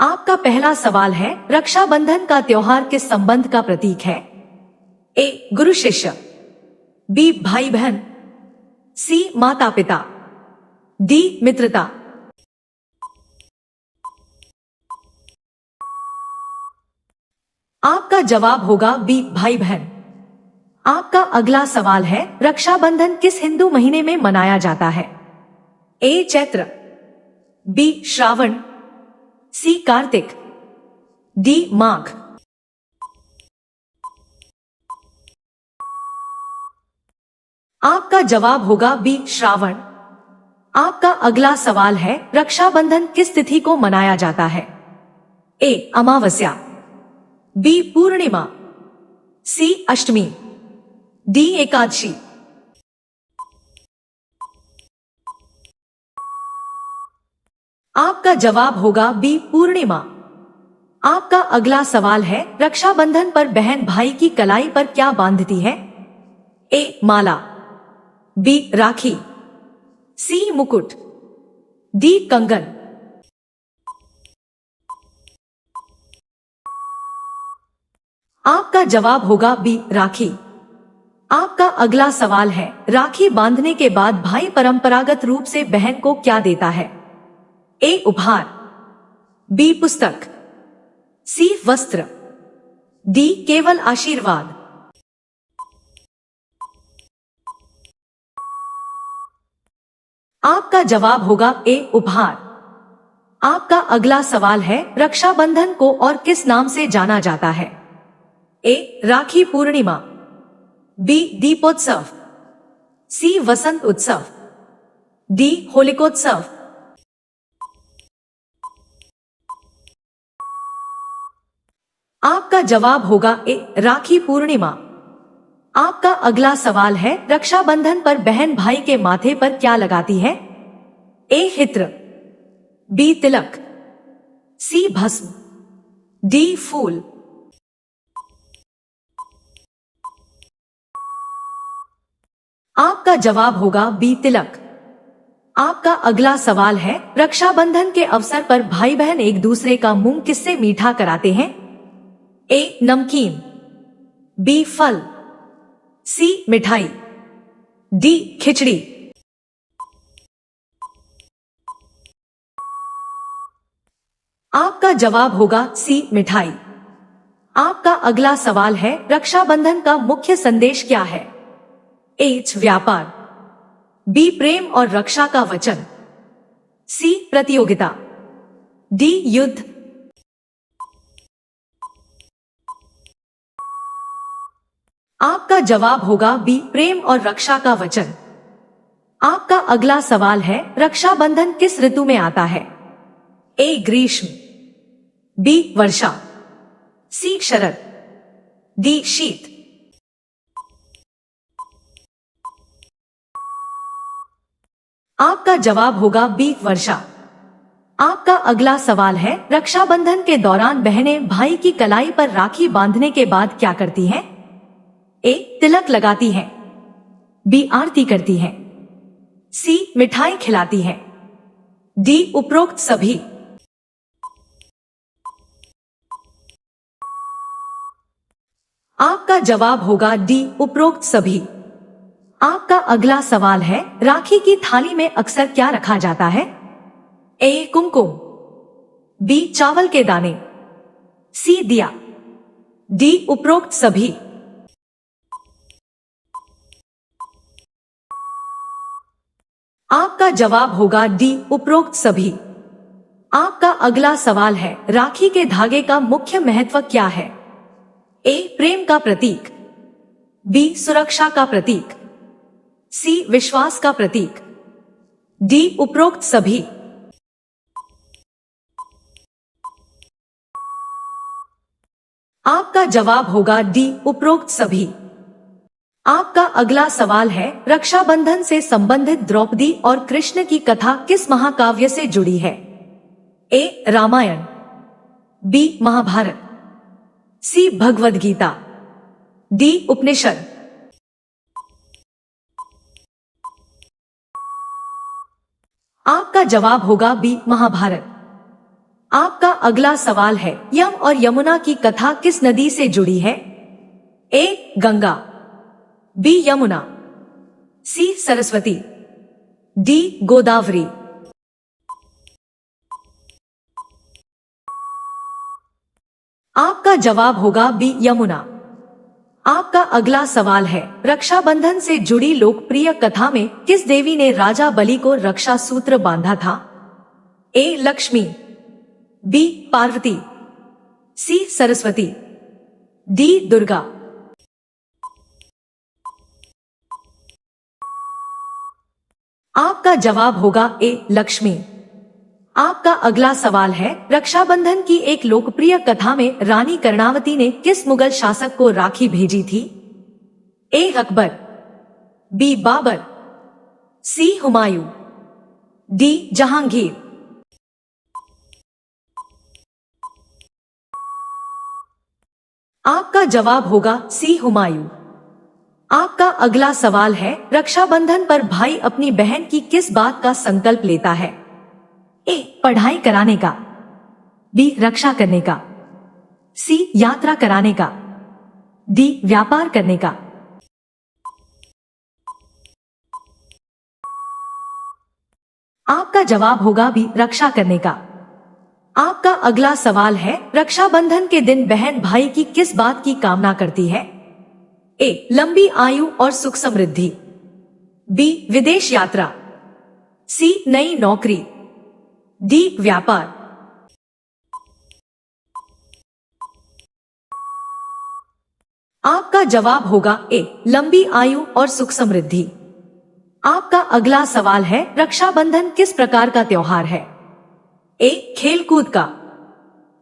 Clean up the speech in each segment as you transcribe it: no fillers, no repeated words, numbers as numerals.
आपका पहला सवाल है, रक्षाबंधन का त्योहार किस संबंध का प्रतीक है? ए. गुरु शिष्य, बी. भाई बहन, सी. माता पिता, डी. मित्रता। आपका जवाब होगा बी. भाई बहन। आपका अगला सवाल है, रक्षाबंधन किस हिंदू महीने में मनाया जाता है? ए. चैत्र, बी. श्रावण, सी. कार्तिक, डी. माघ। आपका जवाब होगा बी. श्रावण। आपका अगला सवाल है, रक्षाबंधन किस तिथि को मनाया जाता है? ए. अमावस्या, बी. पूर्णिमा, सी. अष्टमी, डी. एकादशी। आपका जवाब होगा बी. पूर्णिमा। आपका अगला सवाल है, रक्षाबंधन पर बहन भाई की कलाई पर क्या बांधती है? ए. माला, बी. राखी, सी. मुकुट, डी. कंगन। आपका जवाब होगा बी. राखी। आपका अगला सवाल है, राखी बांधने के बाद भाई परंपरागत रूप से बहन को क्या देता है? ए. उपहार, बी. पुस्तक, सी. वस्त्र, डी. केवल आशीर्वाद। आपका जवाब होगा ए. उपहार। आपका अगला सवाल है, रक्षाबंधन को और किस नाम से जाना जाता है? ए. राखी पूर्णिमा, बी. दीपोत्सव, सी. वसंत उत्सव, डी. होलिकोत्सव। आपका जवाब होगा ए. राखी पूर्णिमा। आपका अगला सवाल है, रक्षाबंधन पर बहन भाई के माथे पर क्या लगाती है? ए. हित्र, बी. तिलक, सी. भस्म, डी. फूल। आपका जवाब होगा बी. तिलक। आपका अगला सवाल है, रक्षाबंधन के अवसर पर भाई बहन एक दूसरे का मुंह किससे मीठा कराते हैं? ए. नमकीन, बी. फल, सी. मिठाई, डी. खिचड़ी। आपका जवाब होगा सी. मिठाई। आपका अगला सवाल है, रक्षाबंधन का मुख्य संदेश क्या है? ए. व्यापार, बी. प्रेम और रक्षा का वचन, सी. प्रतियोगिता, डी. युद्ध। आपका जवाब होगा बी. प्रेम और रक्षा का वचन। आपका अगला सवाल है, रक्षाबंधन किस ऋतु में आता है? ए. ग्रीष्म, बी. वर्षा, सी. शरद, डी. शीत। आपका जवाब होगा बी. वर्षा। आपका अगला सवाल है, रक्षाबंधन के दौरान बहनें भाई की कलाई पर राखी बांधने के बाद क्या करती हैं? ए. तिलक लगाती हैं, बी. आरती करती हैं, सी. मिठाई खिलाती हैं, डी. उपरोक्त सभी। आपका जवाब होगा डी. उपरोक्त सभी। आपका अगला सवाल है, राखी की थाली में अक्सर क्या रखा जाता है? ए. कुमकुम, बी. चावल के दाने, सी. दिया, डी. उपरोक्त सभी। आपका जवाब होगा डी. उपरोक्त सभी। आपका अगला सवाल है, राखी के धागे का मुख्य महत्व क्या है? ए. प्रेम का प्रतीक, बी. सुरक्षा का प्रतीक, सी. विश्वास का प्रतीक, डी. उपरोक्त सभी। आपका जवाब होगा डी. उपरोक्त सभी। आपका अगला सवाल है, रक्षाबंधन से संबंधित द्रौपदी और कृष्ण की कथा किस महाकाव्य से जुड़ी है? ए. रामायण, बी. महाभारत, सी. भगवद गीता, डी. उपनिषद। आपका जवाब होगा बी. महाभारत। आपका अगला सवाल है, यम और यमुना की कथा किस नदी से जुड़ी है? ए गंगा, बी यमुना, सी सरस्वती, डी गोदावरी। आपका जवाब होगा बी यमुना। आपका अगला सवाल है, रक्षाबंधन से जुड़ी लोकप्रिय कथा में किस देवी ने राजा बलि को रक्षा सूत्र बांधा था? ए लक्ष्मी, बी पार्वती, सी सरस्वती, डी दुर्गा। आपका जवाब होगा ए लक्ष्मी। आपका अगला सवाल है, रक्षाबंधन की एक लोकप्रिय कथा में रानी कर्णावती ने किस मुगल शासक को राखी भेजी थी? ए अकबर, बी बाबर, सी हुमायूं, डी जहांगीर। आपका जवाब होगा सी हुमायूं। आपका अगला सवाल है, रक्षाबंधन पर भाई अपनी बहन की किस बात का संकल्प लेता है? ए पढ़ाई कराने का, बी रक्षा करने का, सी यात्रा कराने का, डी व्यापार करने का। आपका जवाब होगा बी रक्षा करने का। आपका अगला सवाल है, रक्षाबंधन के दिन बहन भाई की किस बात की कामना करती है? ए लंबी आयु और सुख समृद्धि, बी विदेश यात्रा, सी नई नौकरी, डी व्यापार। आपका जवाब होगा ए लंबी आयु और सुख समृद्धि। आपका अगला सवाल है, रक्षाबंधन किस प्रकार का त्योहार है? ए खेलकूद का,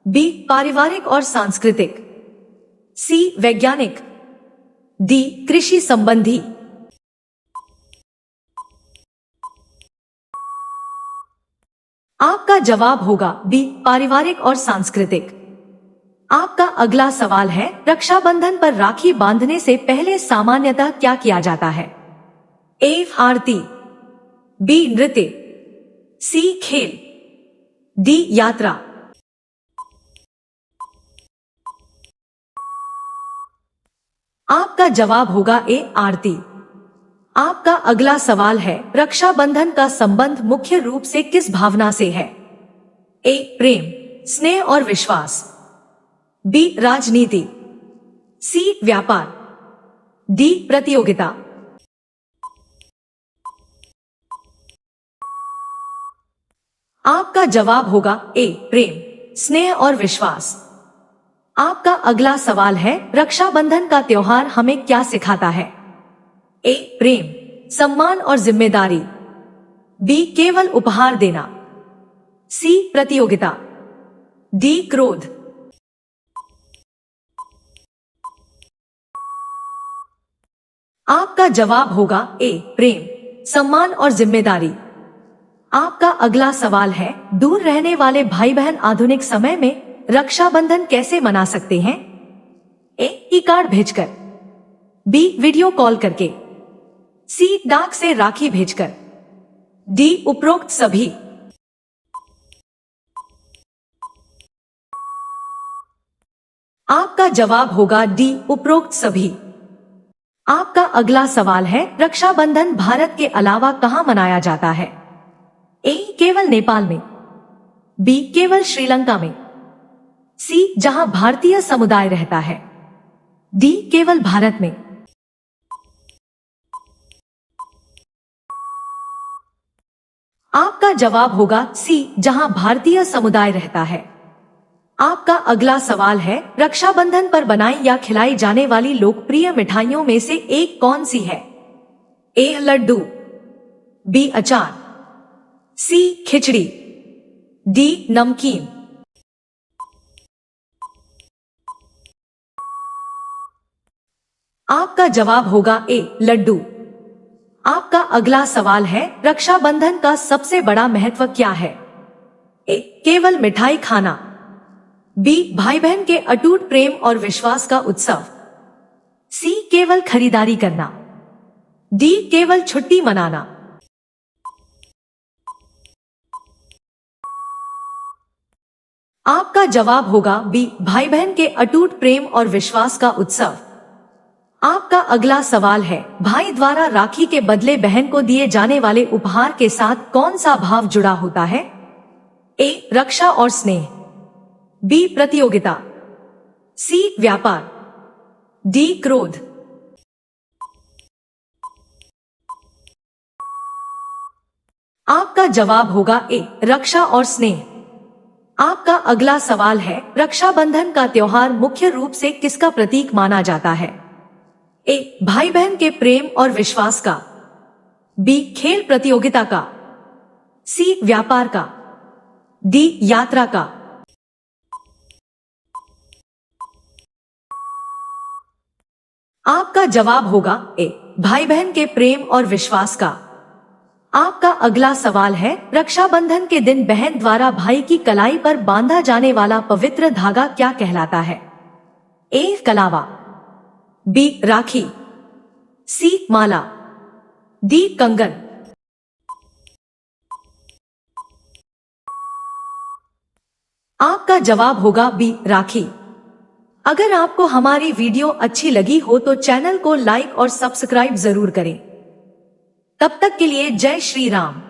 बी पारिवारिक और सांस्कृतिक, सी वैज्ञानिक, डी कृषि संबंधी। आपका जवाब होगा बी पारिवारिक और सांस्कृतिक। आपका अगला सवाल है, रक्षाबंधन पर राखी बांधने से पहले सामान्यतः क्या किया जाता है? ए आरती, बी नृत्य, सी खेल, डी यात्रा। आपका जवाब होगा ए आरती। आपका अगला सवाल है, रक्षाबंधन का संबंध मुख्य रूप से किस भावना से है? ए प्रेम, स्नेह और विश्वास, बी राजनीति, सी व्यापार, डी प्रतियोगिता। आपका जवाब होगा ए प्रेम, स्नेह और विश्वास। आपका अगला सवाल है, रक्षाबंधन का त्योहार हमें क्या सिखाता है? ए प्रेम, सम्मान और जिम्मेदारी, बी केवल उपहार देना, सी प्रतियोगिता, डी क्रोध। आपका जवाब होगा ए प्रेम, सम्मान और जिम्मेदारी। आपका अगला सवाल है, दूर रहने वाले भाई बहन आधुनिक समय में रक्षाबंधन कैसे मना सकते हैं? ए ई कार्ड भेजकर, बी वीडियो कॉल करके, सी डाक से राखी भेजकर, डी उपरोक्त सभी। आपका जवाब होगा डी उपरोक्त सभी। आपका अगला सवाल है, रक्षाबंधन भारत के अलावा कहां मनाया जाता है? ए केवल नेपाल में, बी केवल श्रीलंका में, सी जहां भारतीय समुदाय रहता है, डी केवल भारत में। आपका जवाब होगा सी जहां भारतीय समुदाय रहता है। आपका अगला सवाल है, रक्षाबंधन पर बनाई या खिलाई जाने वाली लोकप्रिय मिठाइयों में से एक कौन सी है? ए लड्डू, बी अचार, सी खिचड़ी, डी नमकीन। आपका जवाब होगा ए लड्डू। आपका अगला सवाल है, रक्षाबंधन का सबसे बड़ा महत्व क्या है? ए केवल मिठाई खाना, बी भाई बहन के अटूट प्रेम और विश्वास का उत्सव, सी केवल खरीदारी करना, डी केवल छुट्टी मनाना। आपका जवाब होगा बी, भाई बहन के अटूट प्रेम और विश्वास का उत्सव। आपका अगला सवाल है, भाई द्वारा राखी के बदले बहन को दिए जाने वाले उपहार के साथ कौन सा भाव जुड़ा होता है? ए, रक्षा और स्नेह, बी, प्रतियोगिता, सी, व्यापार, डी, क्रोध। आपका जवाब होगा ए, रक्षा और स्नेह। आपका अगला सवाल है, रक्षाबंधन का त्योहार मुख्य रूप से किसका प्रतीक माना जाता है? ए, भाई बहन के प्रेम और विश्वास का, बी, खेल प्रतियोगिता का, सी, व्यापार का, डी, यात्रा का। आपका जवाब होगा ए, भाई बहन के प्रेम और विश्वास का। आपका अगला सवाल है, रक्षाबंधन के दिन बहन द्वारा भाई की कलाई पर बांधा जाने वाला पवित्र धागा क्या कहलाता है? ए, कलावा, बी, राखी, सी, माला, डी, कंगन। आपका जवाब होगा बी, राखी। अगर आपको हमारी वीडियो अच्छी लगी हो तो चैनल को लाइक और सब्सक्राइब जरूर करें। तब तक के लिए जय श्री राम।